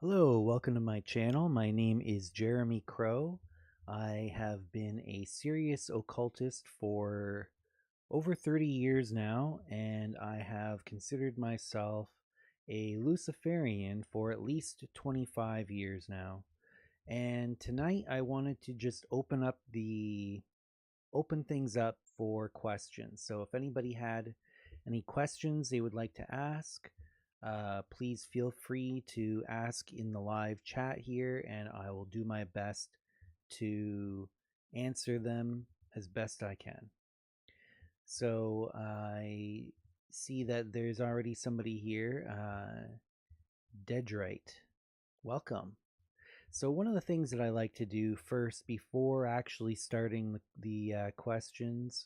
Hello, welcome to my channel. My name is Jeremy Crow. I have been a serious occultist for over 30 years now, and I have considered myself a Luciferian for at least 25 years now. And tonight I wanted to just open things up for questions. So if anybody had any questions they would like to ask, please feel free to ask in the live chat here, and I will do my best to answer them as best I can. So I see that there's already somebody here. Dedrite, welcome. So one of the things that I like to do first, before actually starting the questions,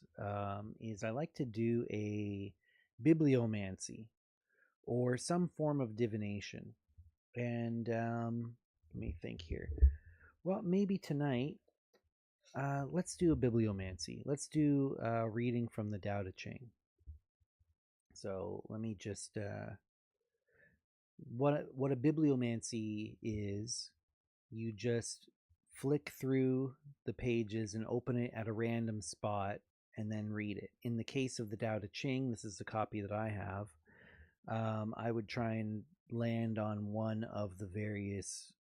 is I like to do a bibliomancy, or some form of divination. And let me think here. Well, maybe tonight, let's do a bibliomancy. Let's do a reading from the Tao Te Ching. So let me just what a bibliomancy is. You just flick through the pages and open it at a random spot and then read it. In the case of the Tao Te Ching, this is the copy that I have. I would try and land on one of the various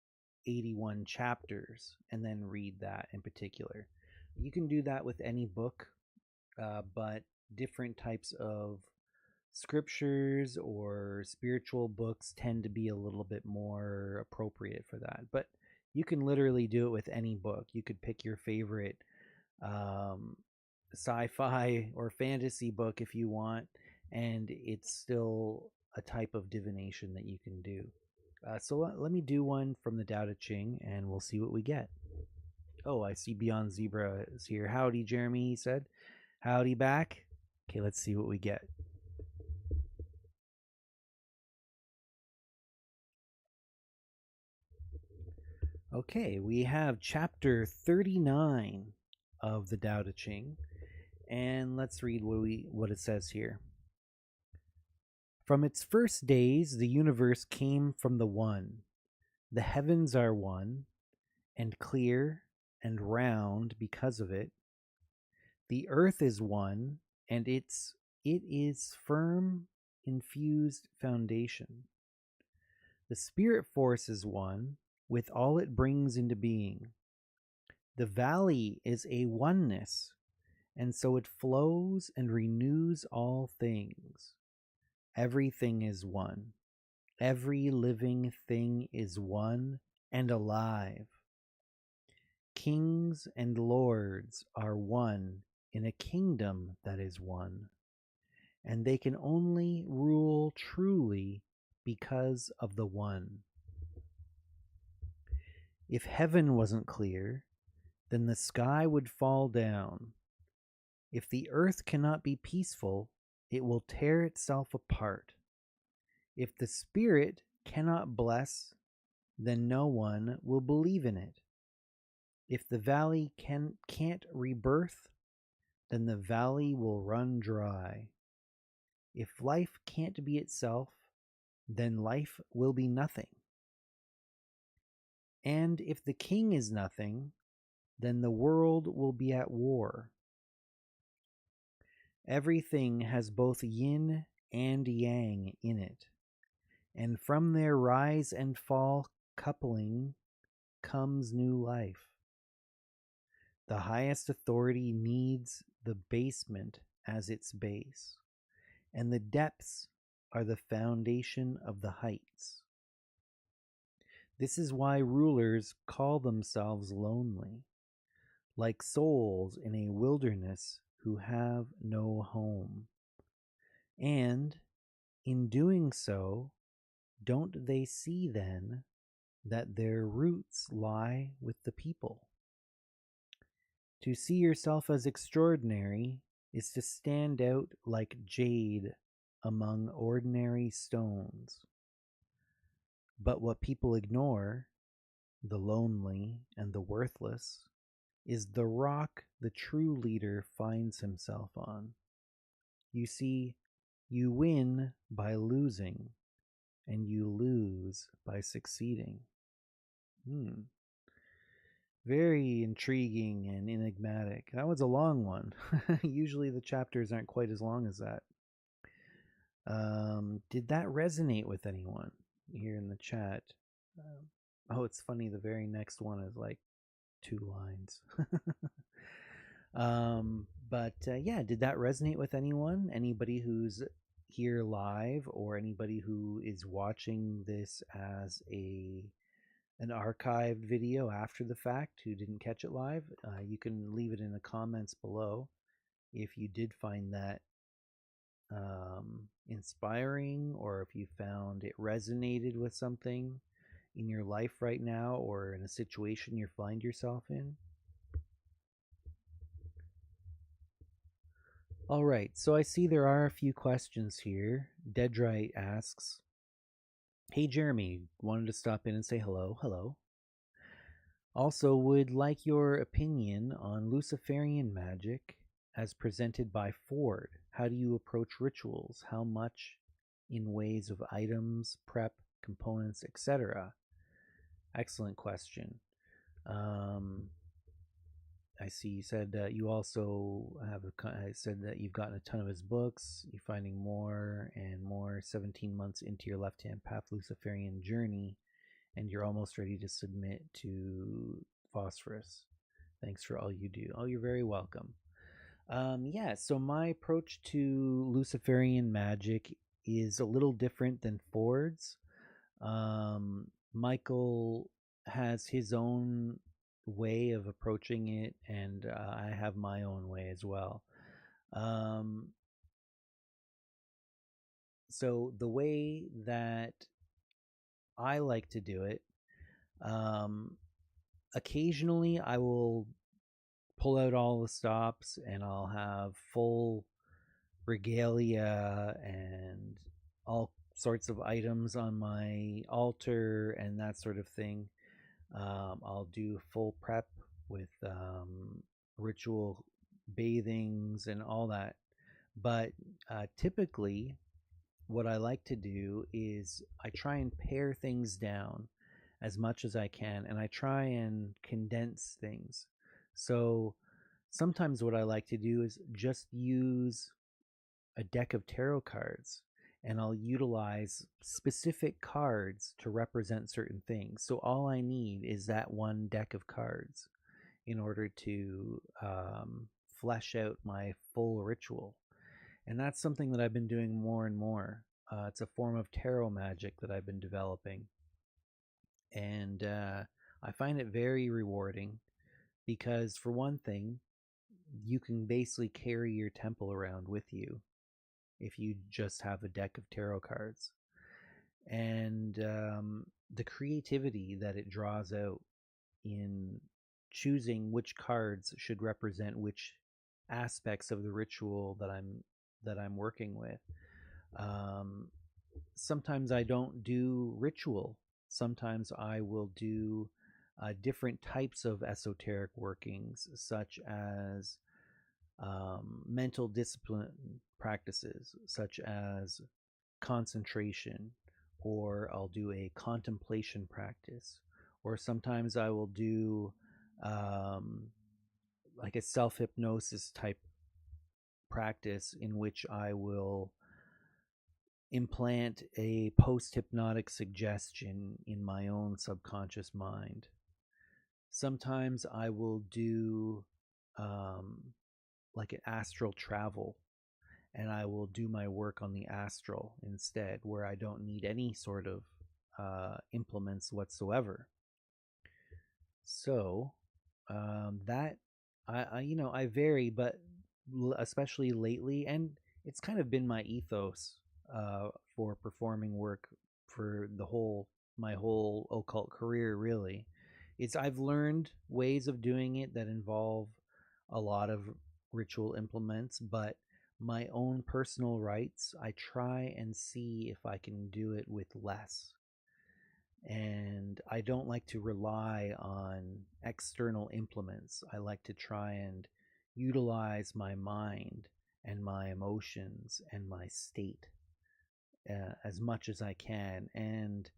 81 chapters and then read that in particular. You can do that with any book, but different types of scriptures or spiritual books tend to be a little bit more appropriate for that. But you can literally do it with any book. You could pick your favorite sci-fi or fantasy book if you want, and it's still a type of divination that you can do. So let me do one from the Tao Te Ching, and we'll see what we get. Oh, I see Beyond Zebra is here. Howdy, Jeremy, he said. Howdy back. Okay, let's see what we get. Okay, we have chapter 39 of the Tao Te Ching, and let's read what it says here. From its first days, the universe came from the One. The heavens are one, and clear and round because of it. The earth is one, and it is firm, infused foundation. The spirit force is one, with all it brings into being. The valley is a oneness, and so it flows and renews all things. Everything is one. Every living thing is one and alive. Kings and lords are one in a kingdom that is one, and they can only rule truly because of the one. If heaven wasn't clear, then the sky would fall down. If the earth cannot be peaceful, it will tear itself apart. If the Spirit cannot bless, then no one will believe in it. If the valley can't rebirth, then the valley will run dry. If life can't be itself, then life will be nothing. And if the king is nothing, then the world will be at war. Everything has both yin and yang in it, and from their rise and fall coupling comes new life. The highest authority needs the basement as its base, and the depths are the foundation of the heights. This is why rulers call themselves lonely, like souls in a wilderness who have no home. And in doing so, don't they see then that their roots lie with the people? To see yourself as extraordinary is to stand out like jade among ordinary stones. But what people ignore, the lonely and the worthless, is the rock the true leader finds himself on. You see, you win by losing, and you lose by succeeding. Very intriguing and enigmatic. That was a long one. Usually the chapters aren't quite as long as that. Did that resonate with anyone here in the chat? Oh, it's funny. The very next one is like 2 lines. Yeah, did that resonate with anyone? Anybody who's here live or anybody who is watching this as an archived video after the fact who didn't catch it live, you can leave it in the comments below if you did find that inspiring, or if you found it resonated with something in your life right now or in a situation you find yourself in. All right, so I see there are a few questions here. Deadrite asks, hey Jeremy, wanted to stop in and say hello. Hello. Also, would like your opinion on Luciferian magic as presented by Ford. How do you approach rituals? How much in ways of items, prep, components, etc.? Excellent question. I see you said you also have said that you've gotten a ton of his books. You're finding more and more 17 months into your left-hand path Luciferian journey, and you're almost ready to submit to Phosphorus. Thanks for all you do. Oh, you're very welcome. Yeah, so my approach to Luciferian magic is a little different than Ford's. Michael has his own way of approaching it, and I have my own way as well. So the way that I like to do it, occasionally I will pull out all the stops and I'll have full regalia and all sorts of items on my altar and that sort of thing. I'll do full prep with ritual bathings and all that. But typically, what I like to do is I try and pare things down as much as I can, and I try and condense things. So sometimes what I like to do is just use a deck of tarot cards, and I'll utilize specific cards to represent certain things. So all I need is that one deck of cards in order to flesh out my full ritual. And that's something that I've been doing more and more. It's a form of tarot magic that I've been developing. And I find it very rewarding because, for one thing, you can basically carry your temple around with you if you just have a deck of tarot cards. And the creativity that it draws out in choosing which cards should represent which aspects of the ritual that I'm working with. Sometimes I don't do ritual. Sometimes I will do different types of esoteric workings, such as mental discipline practices, such as concentration, or I'll do a contemplation practice, or sometimes I will do like a self-hypnosis type practice in which I will implant a post-hypnotic suggestion in my own subconscious mind. Sometimes I will do like an astral travel, and I will do my work on the astral instead, where I don't need any sort of implements whatsoever. So that I vary, but especially lately, and it's kind of been my ethos for performing work for my whole occult career. Really, I've learned ways of doing it that involve a lot of ritual implements, but my own personal rites, I try and see if I can do it with less. And I don't like to rely on external implements. I like to try and utilize my mind and my emotions and my state as much as I can. And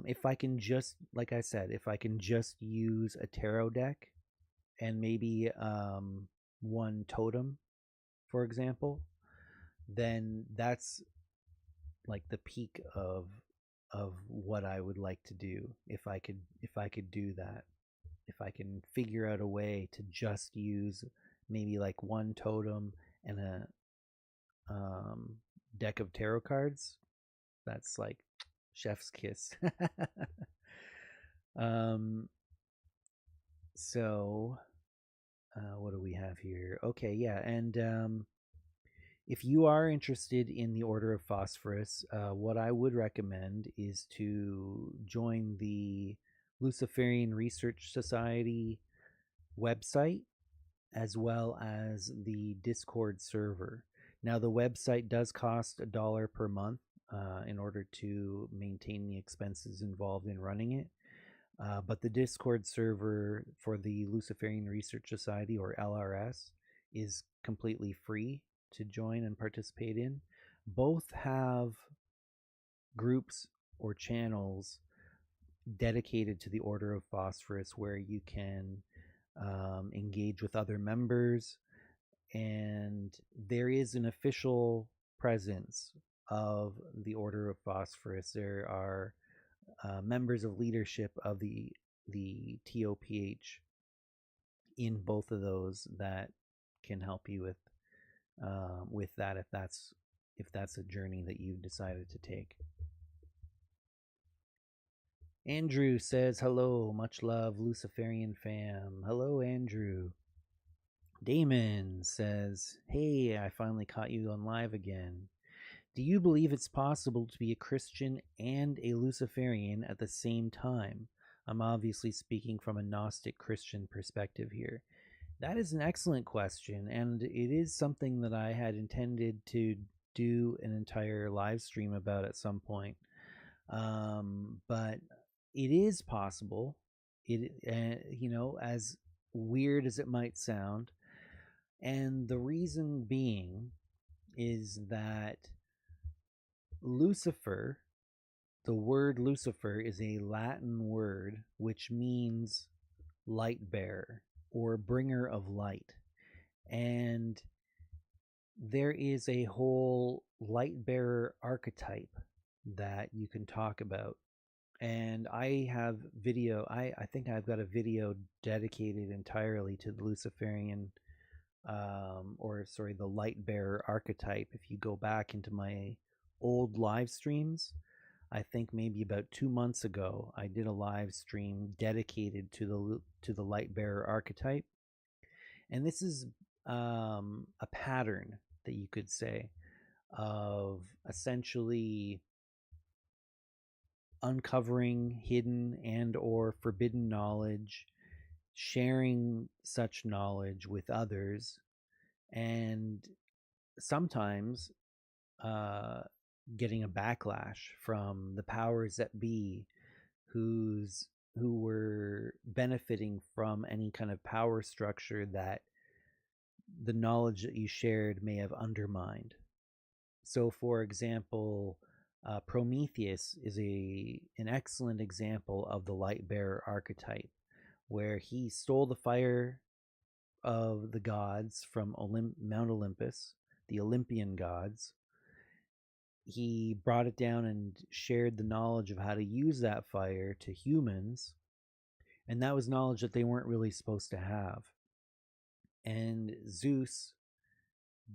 if I can just, like I said, if I can just use a tarot deck and maybe one totem, for example, then that's like the peak of what I would like to do. If I could do that, if I can figure out a way to just use maybe like one totem and a deck of tarot cards, that's like chef's kiss. So what do we have here? Okay, yeah, and if you are interested in the Order of Phosphorus, what I would recommend is to join the Luciferian Research Society website as well as the Discord server. Now, the website does cost $1 per month in order to maintain the expenses involved in running it. But the Discord server for the Luciferian Research Society, or LRS, is completely free to join and participate in. Both have groups or channels dedicated to the Order of Phosphorus where you can engage with other members, and there is an official presence of the Order of Phosphorus. There are members of leadership of the TOPH in both of those that can help you with that, if that's a journey that you've decided to take. Andrew says hello, much love, Luciferian fam. Hello, Andrew. Damon says, hey, I finally caught you on live again. Do you believe it's possible to be a Christian and a Luciferian at the same time? I'm obviously speaking from a Gnostic Christian perspective here. That is an excellent question, and it is something that I had intended to do an entire live stream about at some point. But it is possible. It, as weird as it might sound, and the reason being is that Lucifer, the word Lucifer, is a Latin word which means light bearer or bringer of light. And there is a whole light bearer archetype that you can talk about. And I have video, I think I've got a video dedicated entirely to the Luciferian, the light bearer archetype. If you go back into my old live streams, I think maybe about 2 months ago, I did a live stream dedicated to the light bearer archetype. And this is a pattern that you could say of essentially uncovering hidden and or forbidden knowledge, sharing such knowledge with others, and sometimes getting a backlash from the powers that be who were benefiting from any kind of power structure that the knowledge that you shared may have undermined. So, for example, Prometheus is an excellent example of the light bearer archetype, where he stole the fire of the gods from Mount Olympus, the Olympian gods. He brought it down and shared the knowledge of how to use that fire to humans, and that was knowledge that they weren't really supposed to have. And Zeus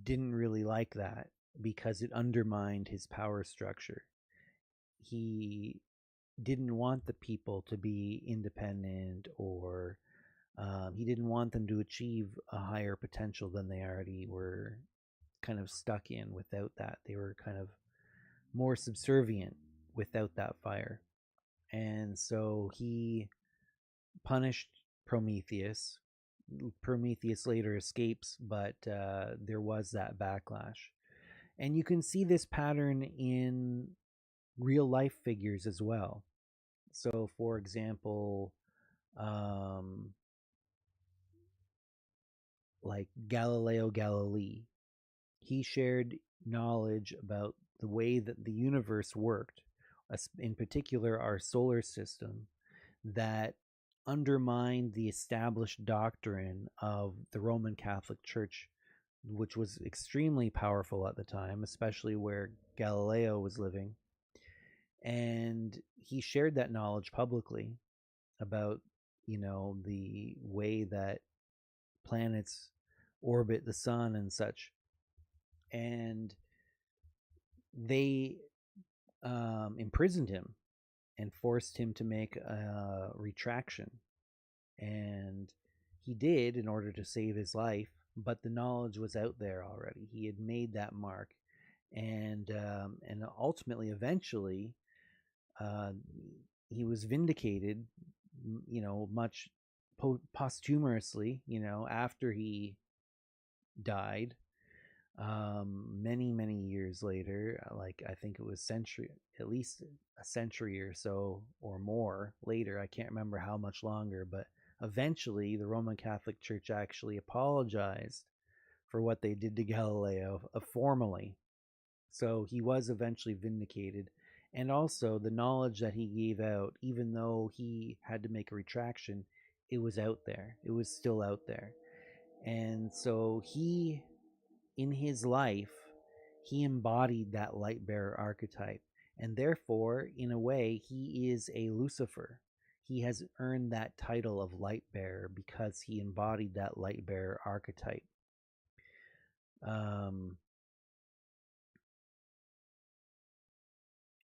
didn't really like that because it undermined his power structure. He didn't want the people to be independent, or he didn't want them to achieve a higher potential than they already were kind of stuck in without that. They were kind of more subservient without that fire. And so he punished Prometheus. Prometheus later escapes, but there was that backlash. And you can see this pattern in real life figures as well. So, for example, like Galileo Galilei, he shared knowledge about the way that the universe worked, in particular our solar system, that undermined the established doctrine of the Roman Catholic Church, which was extremely powerful at the time, especially where Galileo was living. And he shared that knowledge publicly about, the way that planets orbit the sun and such. And they imprisoned him and forced him to make a retraction. And he did in order to save his life, but the knowledge was out there already. He had made that mark. And ultimately, eventually, he was vindicated, much posthumously, after he died, many years later, like I think it was at least a century or so or more later. I can't remember how much longer, but eventually the Roman Catholic Church actually apologized for what they did to Galileo, formally. So he was eventually vindicated. And also the knowledge that he gave out, even though he had to make a retraction, it was out there. It was still out there. And so he, in his life, he embodied that light bearer archetype. And therefore, in a way, he is a Lucifer. He has earned that title of light bearer because he embodied that light bearer archetype.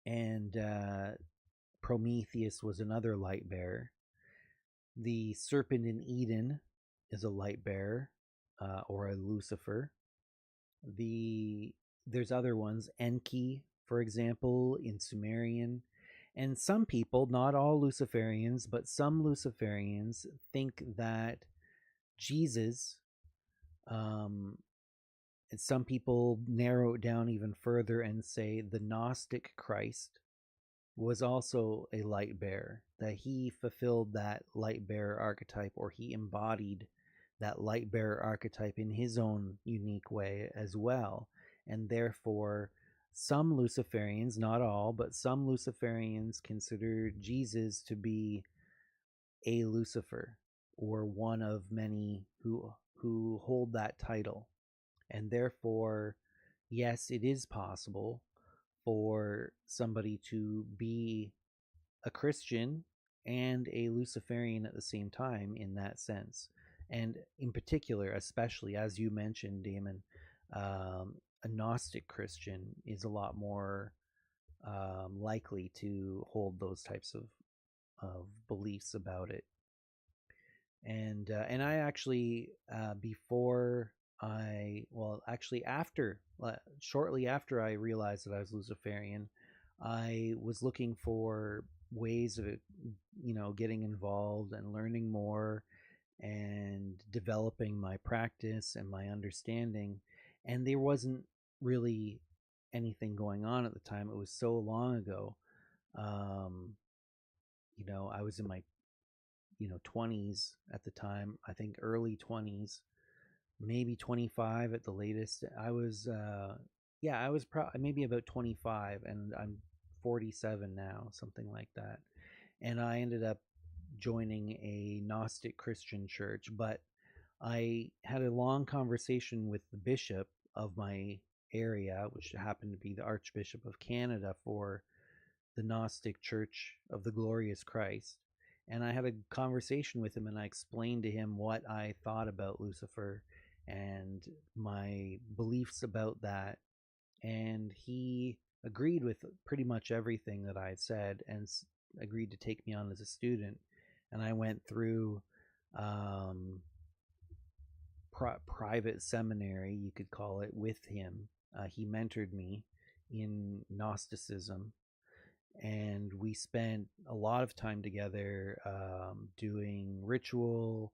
And Prometheus was another light bearer. The serpent in Eden is a light bearer, or a Lucifer. There's other ones, Enki, for example, in Sumerian. And some people, not all Luciferians, but some Luciferians think that Jesus, and some people narrow it down even further and say the Gnostic Christ was also a light bearer, that he fulfilled that light bearer archetype, or he embodied that light bearer archetype in his own unique way as well. And therefore, some Luciferians, not all, but some Luciferians consider Jesus to be a Lucifer, or one of many who hold that title. And therefore, yes, it is possible for somebody to be a Christian and a Luciferian at the same time in that sense. And in particular, especially as you mentioned, Damon, a Gnostic Christian is a lot more likely to hold those types of beliefs about it. And I actually, shortly after I realized that I was Luciferian, I was looking for ways of, getting involved and learning more and developing my practice and my understanding. And there wasn't really anything going on at the time. It was so long ago. I was in my 20s at the time. I think early 20s, maybe 25 at the latest. I was maybe about 25, and I'm 47 now, something like that. And I ended up joining a Gnostic Christian church, but I had a long conversation with the bishop of my area, which happened to be the Archbishop of Canada for the Gnostic Church of the Glorious Christ. And I had a conversation with him, and I explained to him what I thought about Lucifer and my beliefs about that. And he agreed with pretty much everything that I had said, and agreed to take me on as a student. And I went through private seminary, you could call it, with him. He mentored me in Gnosticism, and we spent a lot of time together, doing ritual,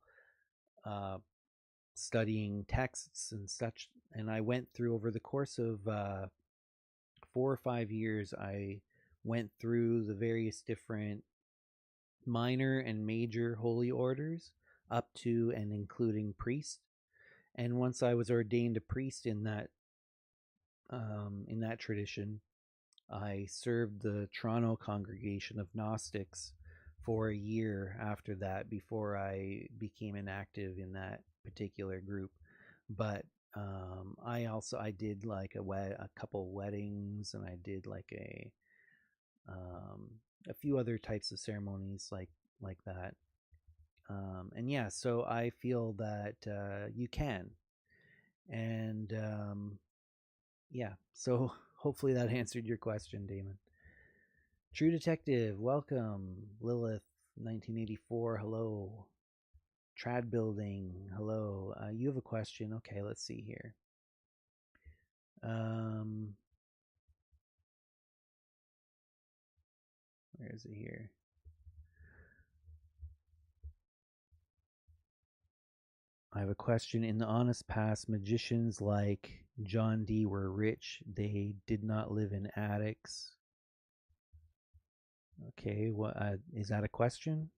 studying texts and such. And I went through, over the course of 4 or 5 years, I went through the various different minor and major holy orders, up to and including priest. And once I was ordained a priest in that tradition, I served the Toronto congregation of Gnostics for a year after that before I became inactive in that particular group. But I did like a couple weddings, and I did like a few other types of ceremonies like that. And yeah, so I feel that you can, and yeah, so hopefully that answered your question, Damon. True Detective, welcome. Lilith 1984, hello. Trad Building, hello. You have a question? Okay, let's see here. Where is it here? I have a question. In the honest past, magicians like John Dee were rich. They did not live in attics. Okay, what is that a question?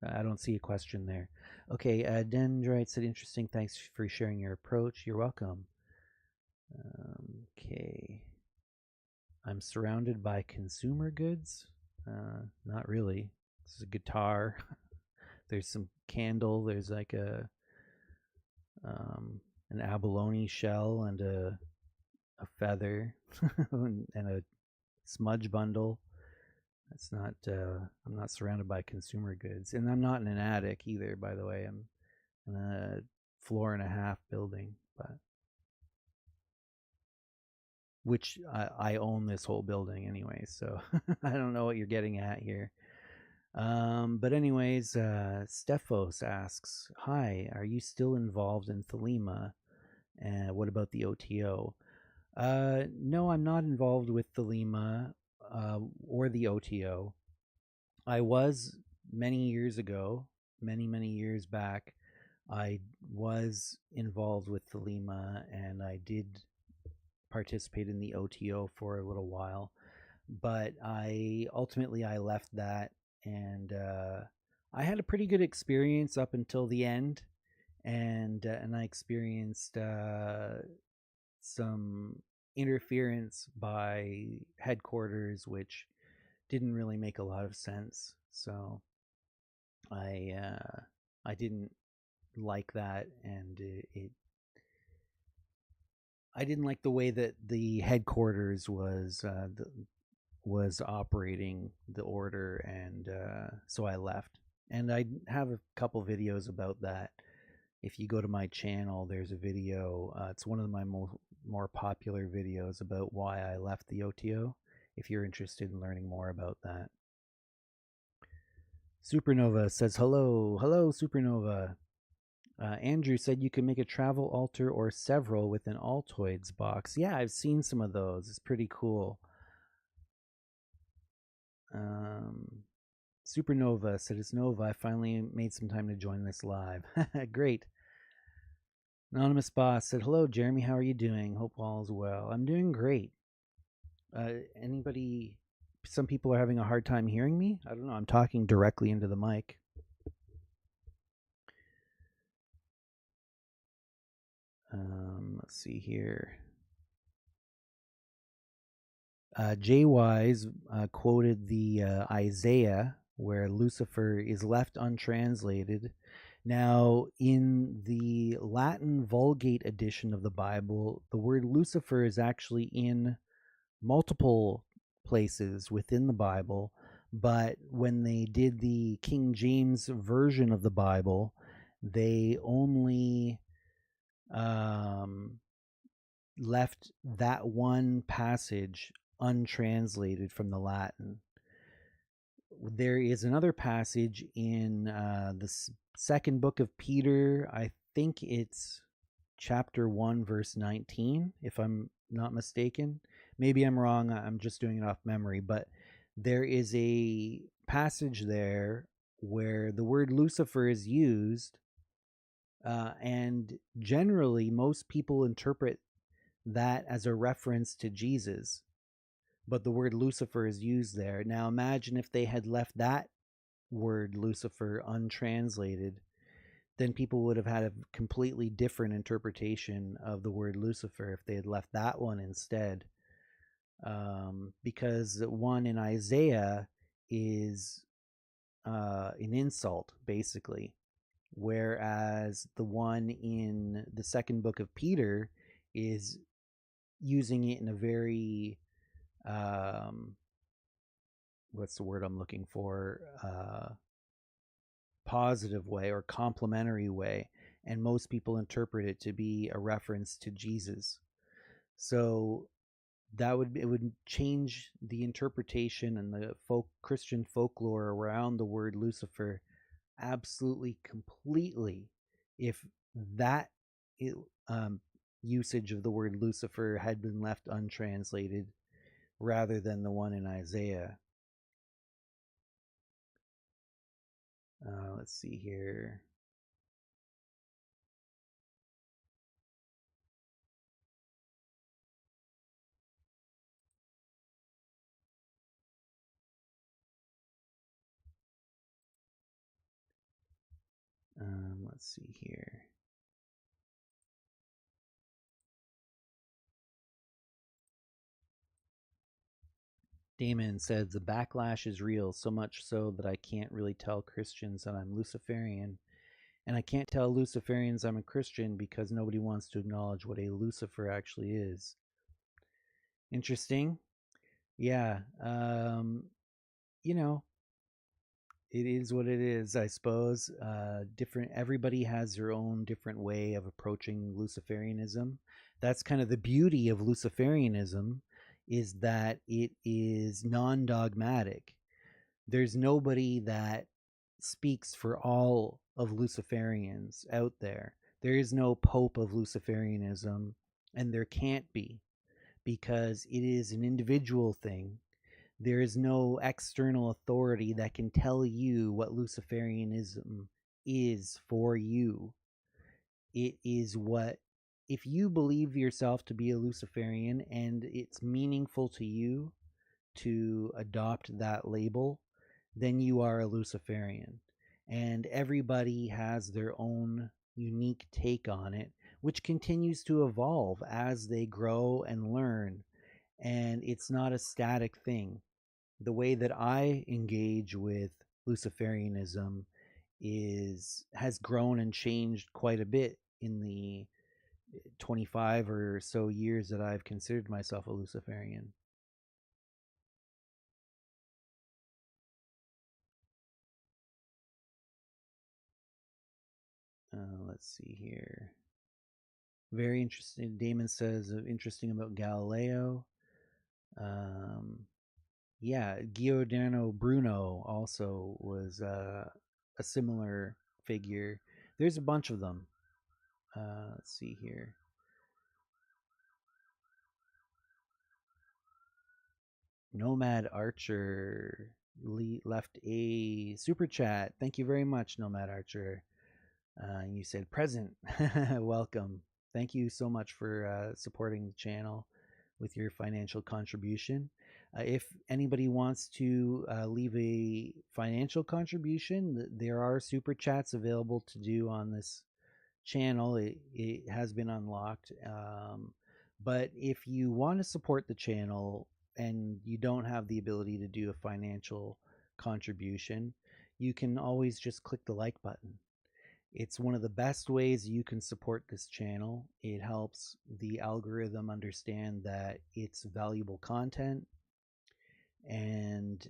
I don't see a question there. Okay, Dendrite said, interesting. Thanks for sharing your approach. You're welcome. Okay. I'm surrounded by consumer goods. Not really. This is a guitar. There's some candle. There's like an abalone shell and a feather and a smudge bundle. That's not. I'm not surrounded by consumer goods, and I'm not in an attic either. By the way, I'm in a 1.5-floor building, but which I own this whole building anyway. So I don't know what you're getting at here. But anyways, Stephos asks, "Hi, are you still involved in Thelema? And what about the OTO?" No, I'm not involved with Thelema or the OTO. I was many years ago, many years back. I was involved with Thelema, and I did participate in the OTO for a little while, but I ultimately left that, and I had a pretty good experience up until the end, and I experienced some interference by headquarters, which didn't really make a lot of sense. So I didn't like that, and I didn't like the way that the headquarters was operating the order, and so I left. And I have a couple videos about that. If you go to my channel, there's a video. It's one of my more popular videos about why I left the OTO, if you're interested in learning more about that. Supernova says, hello. Hello, Supernova. Andrew said you can make a travel altar or several with an Altoids box. Yeah, I've seen some of those. It's pretty cool. Supernova said, it's Nova. I finally made some time to join this live. Great. Anonymous Boss said, hello, Jeremy. How are you doing? Hope all is well. I'm doing great. Anybody, some people are having a hard time hearing me? I don't know. I'm talking directly into the mic. Let's see here. Jay Wise quoted the Isaiah where Lucifer is left untranslated. Now, in the Latin Vulgate edition of the Bible, the word Lucifer is actually in multiple places within the Bible, but when they did the King James version of the Bible, they only left that one passage untranslated from the Latin. There is another passage in the second book of Peter. I think it's chapter 1, verse 19, if I'm not mistaken. Maybe I'm wrong. I'm just doing it off memory. But there is a passage there where the word Lucifer is used. And generally, most people interpret that as a reference to Jesus, but the word Lucifer is used there. Now imagine if they had left that word Lucifer untranslated, then people would have had a completely different interpretation of the word Lucifer if they had left that one instead. Because one in Isaiah is an insult, basically, whereas the one in the second book of Peter is using it in a very what's the word I'm looking for? Positive way or complimentary way, and most people interpret it to be a reference to Jesus. So it would change the interpretation and the Christian folklore around the word Lucifer absolutely completely if that usage of the word Lucifer had been left untranslated rather than the one in Isaiah. Let's see here. Let's see here. Damon said the backlash is real, so much so that I can't really tell Christians that I'm Luciferian. And I can't tell Luciferians I'm a Christian because nobody wants to acknowledge what a Lucifer actually is. Interesting. Yeah. You know, it is what it is, I suppose. Everybody has their own different way of approaching Luciferianism. That's kind of the beauty of Luciferianism, is that it is non-dogmatic. There's nobody that speaks for all of Luciferians out there. There is no Pope of Luciferianism, and there can't be, because it is an individual thing. There is no external authority that can tell you what Luciferianism is for you. It is what, if you believe yourself to be a Luciferian and it's meaningful to you to adopt that label, then you are a Luciferian. And everybody has their own unique take on it, which continues to evolve as they grow and learn. And it's not a static thing. The way that I engage with Luciferianism has grown and changed quite a bit in the 25 or so years that I've considered myself a Luciferian. Let's see here. Very interesting. Damon says interesting about Galileo. Yeah, Giordano Bruno also was a similar figure. There's a bunch of them. Let's see here. Nomad Archer left a super chat. Thank you very much, Nomad Archer. You said present. Welcome. Thank you so much for supporting the channel with your financial contribution. If anybody wants to leave a financial contribution, there are super chats available to do on this channel. It has been unlocked. But if you want to support the channel and you don't have the ability to do a financial contribution, you can always just click the like button. It's one of the best ways you can support this channel. It helps the algorithm understand that it's valuable content, and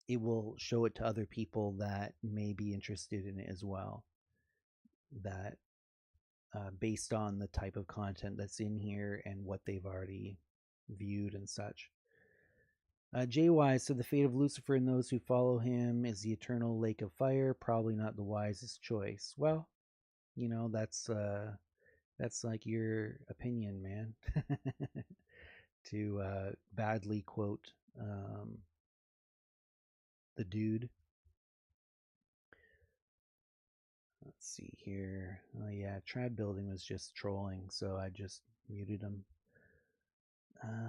it will show it to other people that may be interested in it as well, that based on the type of content that's in here and what they've already viewed and such. JY, so the fate of Lucifer and those who follow him is the eternal lake of fire. Probably not the wisest choice. Well, you know, that's like your opinion, man. To badly quote the dude. Let's see here. Oh yeah, Trad Building was just trolling, so I just muted him.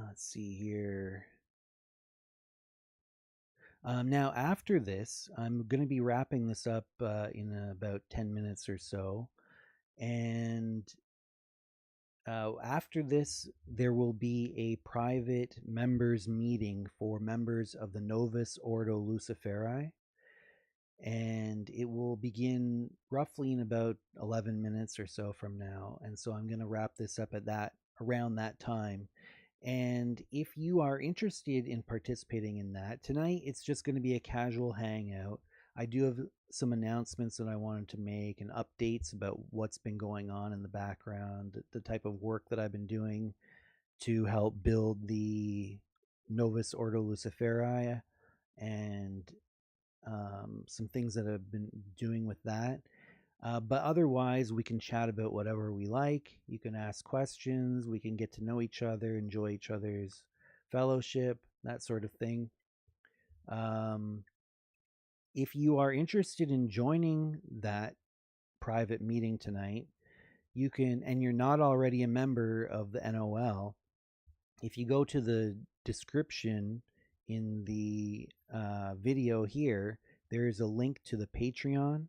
Let's see here. Now, after this, I'm going to be wrapping this up in about 10 minutes or so. And after this, there will be a private members meeting for members of the Novus Ordo Luciferi. And it will begin roughly in about 11 minutes or so from now. And so I'm going to wrap this up at around that time. And if you are interested in participating in that, tonight it's just going to be a casual hangout. I do have some announcements that I wanted to make and updates about what's been going on in the background, the type of work that I've been doing to help build the Novus Ordo Luciferi, and some things that I've been doing with that. But otherwise, we can chat about whatever we like. You can ask questions. We can get to know each other, enjoy each other's fellowship, that sort of thing. If you are interested in joining that private meeting tonight, you can, and you're not already a member of the NOL, if you go to the description in the video here, there is a link to the Patreon.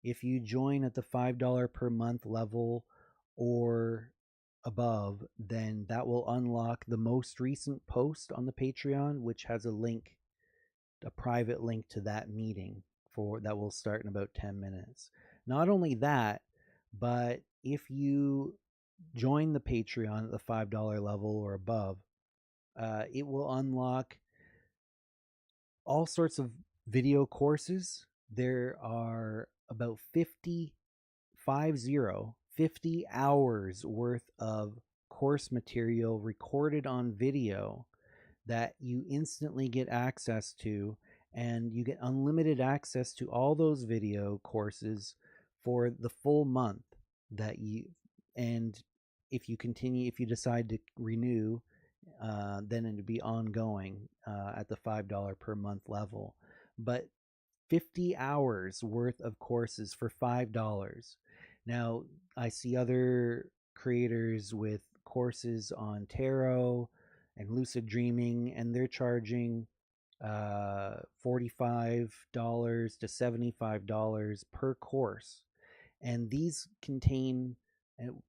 If you join at the $5 per month level or above, then that will unlock the most recent post on the Patreon, which has a link, a private link to that meeting that will start in about 10 minutes. Not only that, but if you join the Patreon at the $5 level or above, it will unlock all sorts of video courses. There are about 50 hours worth of course material recorded on video that you instantly get access to, and you get unlimited access to all those video courses for the full month that you, and if you decide to renew, then it'd be ongoing at the $5 per month level. But 50 hours worth of courses for $5. Now, I see other creators with courses on tarot and lucid dreaming, and they're charging $45 to $75 per course. And these contain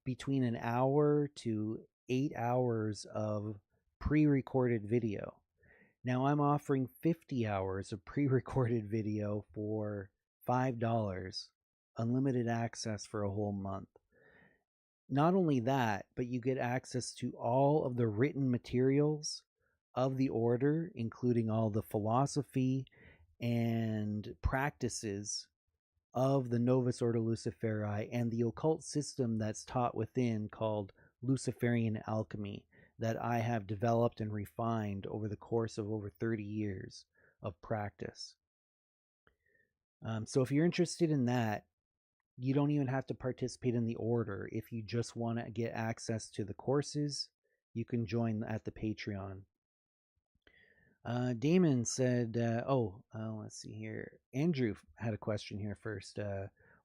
between an hour to 8 hours of pre-recorded video. Now I'm offering 50 hours of pre-recorded video for $5, unlimited access for a whole month. Not only that, but you get access to all of the written materials of the order, including all the philosophy and practices of the Novus Ordo Luciferi and the occult system that's taught within, called Luciferian Alchemy, that I have developed and refined over the course of over 30 years of practice. So if you're interested in that, you don't even have to participate in the order. If you just want to get access to the courses, you can join at the Patreon. Damon said, let's see here. Andrew had a question here first.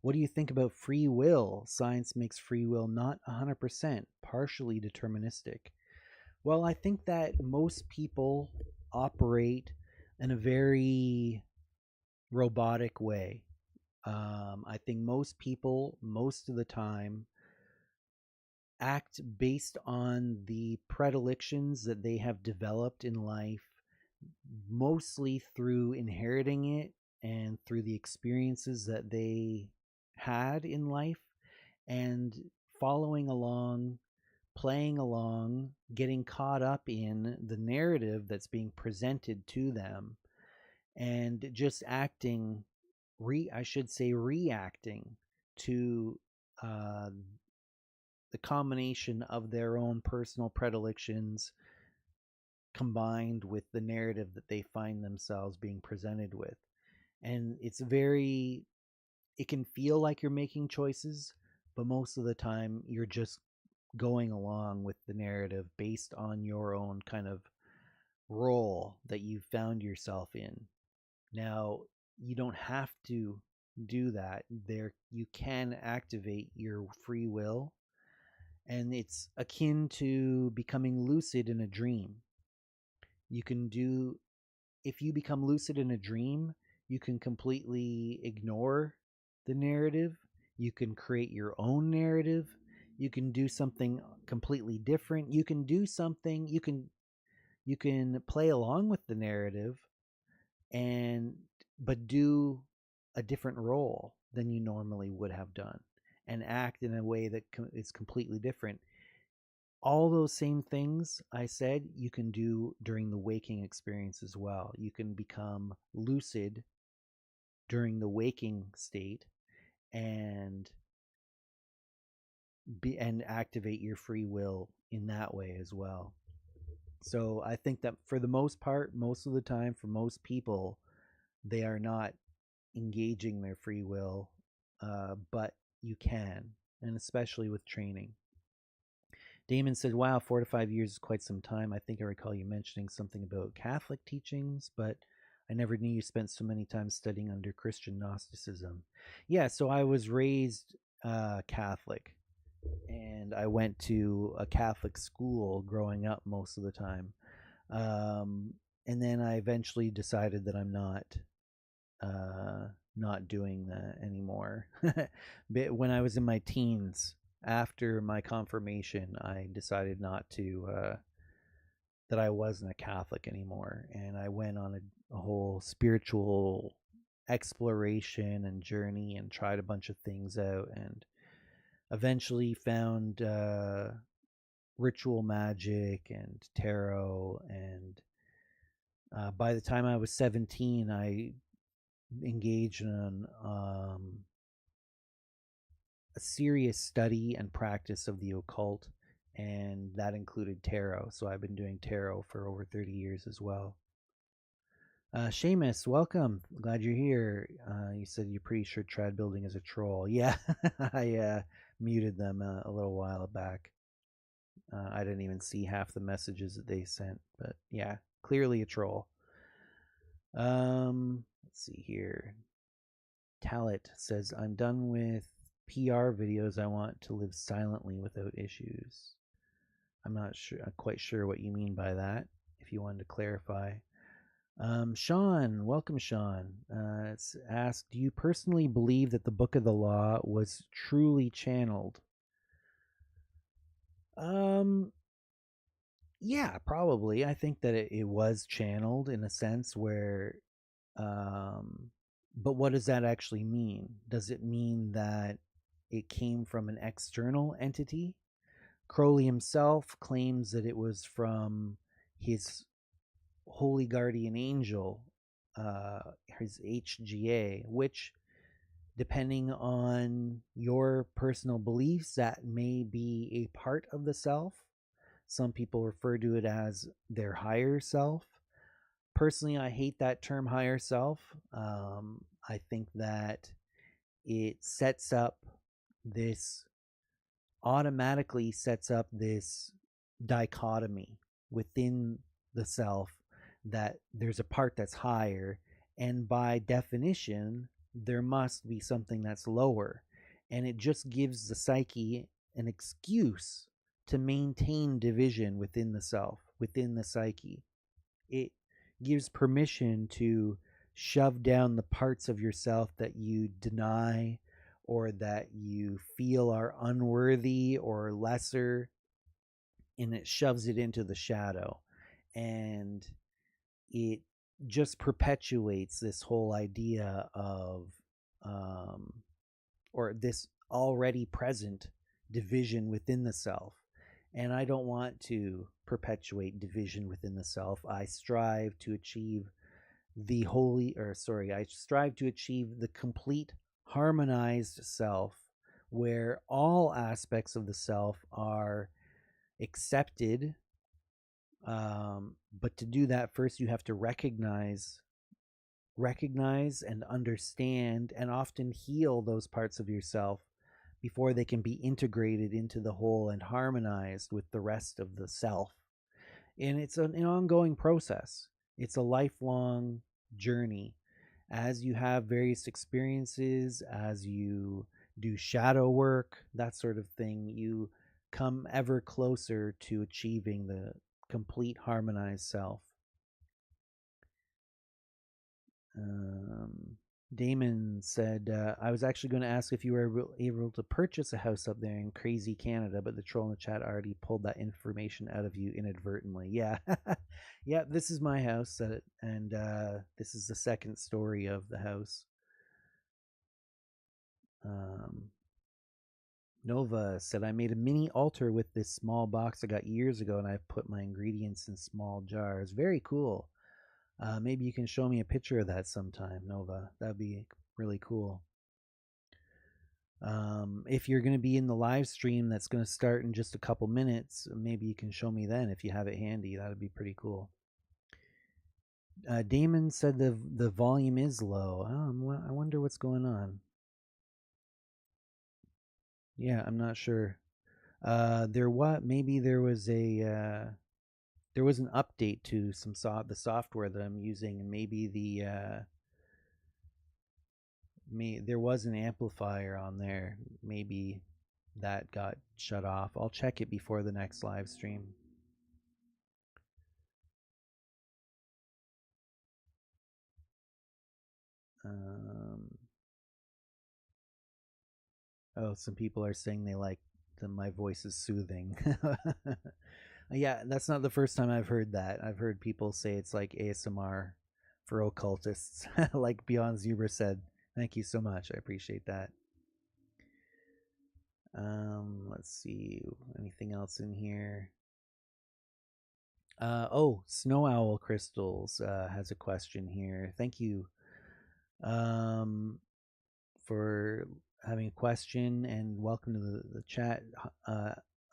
What do you think about free will? Science makes free will not 100%, partially deterministic. Well, I think that most people operate in a very robotic way. I think most people, most of the time, act based on the predilections that they have developed in life, mostly through inheriting it and through the experiences that they had in life, and following along, playing along, getting caught up in the narrative that's being presented to them, and just reacting to the combination of their own personal predilections combined with the narrative that they find themselves being presented with. And it can feel like you're making choices, but most of the time you're just going along with the narrative based on your own kind of role that you found yourself in. Now, you don't have to do that. You can activate your free will, and it's akin to becoming lucid in a dream. You can do if you become lucid in a dream, you can completely ignore the narrative. You can create your own narrative. You can do something completely different. You can do something, you can play along with the narrative and but do a different role than you normally would have done and act in a way that is completely different. All those same things I said you can do during the waking experience as well. You can become lucid during the waking state and activate your free will in that way as well. So I think that for the most part, most of the time, for most people, they are not engaging their free will, but you can, and especially with training. Damon said, wow, 4 to 5 years is quite some time. I think I recall you mentioning something about Catholic teachings, but I never knew you spent so many times studying under Christian Gnosticism. Yeah, so I was raised Catholic, and I went to a Catholic school growing up most of the time. And then I eventually decided that I'm not doing that anymore. But when I was in my teens, after my confirmation, I decided not to that I wasn't a Catholic anymore, and I went on a whole spiritual exploration and journey and tried a bunch of things out, and eventually found ritual magic and tarot. And by the time I was 17, I engaged in a serious study and practice of the occult, and that included tarot. So I've been doing tarot for over 30 years as well. Seamus, welcome. Glad you're here. You said you're pretty sure Trad Building is a troll. Yeah, I muted them a little while back. I didn't even see half the messages that they sent, but yeah, clearly a troll. Let's see here. Talit says, I'm done with PR videos. I want to live silently without issues. I'm not sure. I'm quite sure what you mean by that. If you wanted to clarify. Sean, welcome, Sean. It's asked, do you personally believe that the Book of the Law was truly channeled? Yeah, probably. I think that it was channeled in a sense where, but what does that actually mean? Does it mean that it came from an external entity? Crowley himself claims that it was from his holy guardian angel, his HGA, which, depending on your personal beliefs, that may be a part of the self. Some people refer to it as their higher self. Personally, I hate that term higher self. I think that it automatically sets up this dichotomy within the self, that there's a part that's higher, and by definition, there must be something that's lower. And it just gives the psyche an excuse to maintain division within the self, within the psyche. It gives permission to shove down the parts of yourself that you deny or that you feel are unworthy or lesser, and it shoves it into the shadow. And it just perpetuates this whole idea of, or this already present division within the self. And I don't want to perpetuate division within the self. I strive to achieve I strive to achieve the complete harmonized self, where all aspects of the self are accepted. But to do that, first you have to recognize and understand and often heal those parts of yourself before they can be integrated into the whole and harmonized with the rest of the self. And it's an ongoing process. It's a lifelong journey. As you have various experiences, as you do shadow work, that sort of thing, you come ever closer to achieving the complete harmonized self. Damon said, I was actually going to ask if you were able to purchase a house up there in crazy Canada, but the troll in the chat already pulled that information out of you inadvertently. Yeah. Yeah, this is my house, and this is the second story of the house. Nova said, I made a mini altar with this small box I got years ago, and I've put my ingredients in small jars. Very cool. Maybe you can show me a picture of that sometime, Nova. That'd be really cool. If you're going to be in the live stream that's going to start in just a couple minutes, maybe you can show me then if you have it handy. That would be pretty cool. Damon said the volume is low. I wonder what's going on. Yeah, I'm not sure. Maybe there was an update to the software that I'm using, and maybe there was an amplifier on there. Maybe that got shut off. I'll check it before the next live stream. Some people are saying they like my voice is soothing. Yeah, that's not the first time I've heard that. I've heard people say it's like ASMR for occultists, like Beyond Zuber said. Thank you so much. I appreciate that. Let's see. Anything else in here? Snow Owl Crystals has a question here. Thank you for having a question, and welcome to the chat.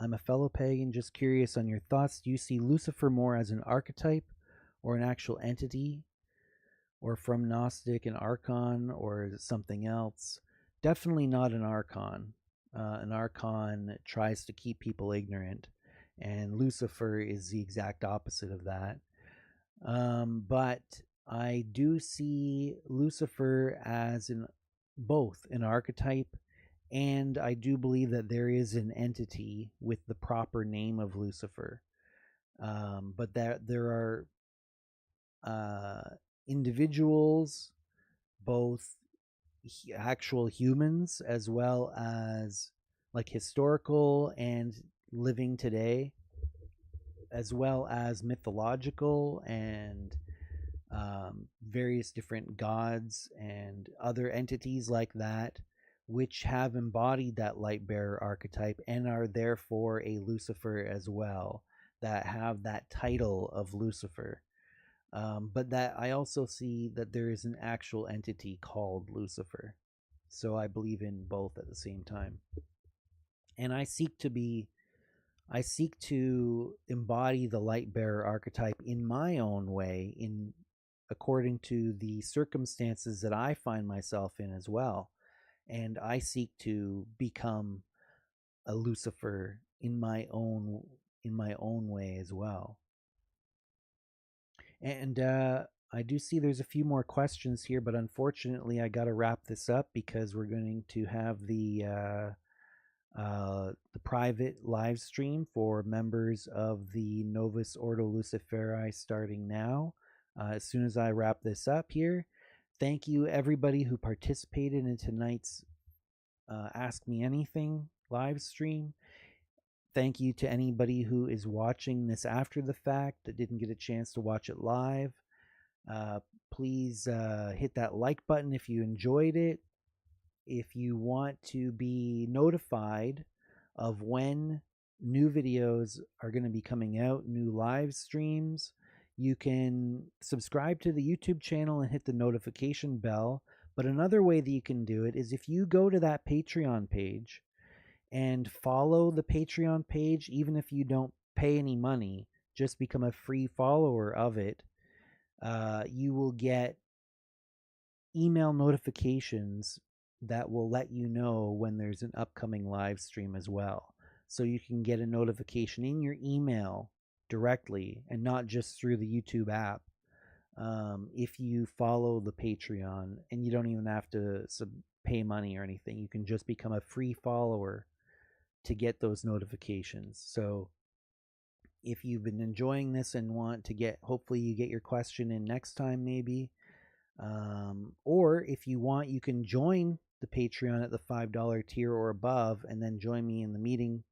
I'm a fellow pagan, just curious on your thoughts. Do you see Lucifer more as an archetype or an actual entity, or from Gnostic an archon, or is it something else? Definitely not an archon. An archon tries to keep people ignorant, and Lucifer is the exact opposite of that. But I do see Lucifer as both an archetype, and I do believe that there is an entity with the proper name of Lucifer. But that there are individuals, both actual humans as well as like historical and living today, as well as mythological and various different gods and other entities like that, which have embodied that light bearer archetype and are therefore a Lucifer as well, that have that title of Lucifer. But that I also see that there is an actual entity called Lucifer. So I believe in both at the same time. And I seek to embody the light bearer archetype in my own way, according to the circumstances that I find myself in as well. And I seek to become a Lucifer in my own way as well. And I do see there's a few more questions here, but unfortunately I got to wrap this up because we're going to have the private live stream for members of the Novus Ordo Luciferi starting now. As soon as I wrap this up here, thank you everybody who participated in tonight's Ask Me Anything live stream. Thank you to anybody who is watching this after the fact that didn't get a chance to watch it live. Please hit that like button if you enjoyed it. If you want to be notified of when new videos are going to be coming out, new live streams, you can subscribe to the YouTube channel and hit the notification bell. But another way that you can do it is if you go to that Patreon page and follow the Patreon page, even if you don't pay any money, just become a free follower of it, you will get email notifications that will let you know when there's an upcoming live stream as well. So you can get a notification in your email directly and not just through the YouTube app. If you follow the Patreon, and you don't even have to pay money or anything, you can just become a free follower to get those notifications. So if you've been enjoying this and want to hopefully you get your question in next time, maybe Or if you want, you can join the Patreon at the $5 tier or above, and then join me in the meeting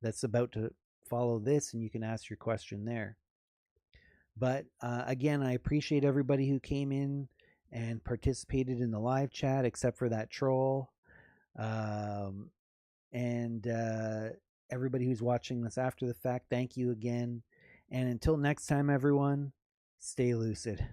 that's about to follow this, and you can ask your question there. But again, I appreciate everybody who came in and participated in the live chat, except for that troll. And everybody who's watching this after the fact, thank you again. And until next time, everyone, stay lucid.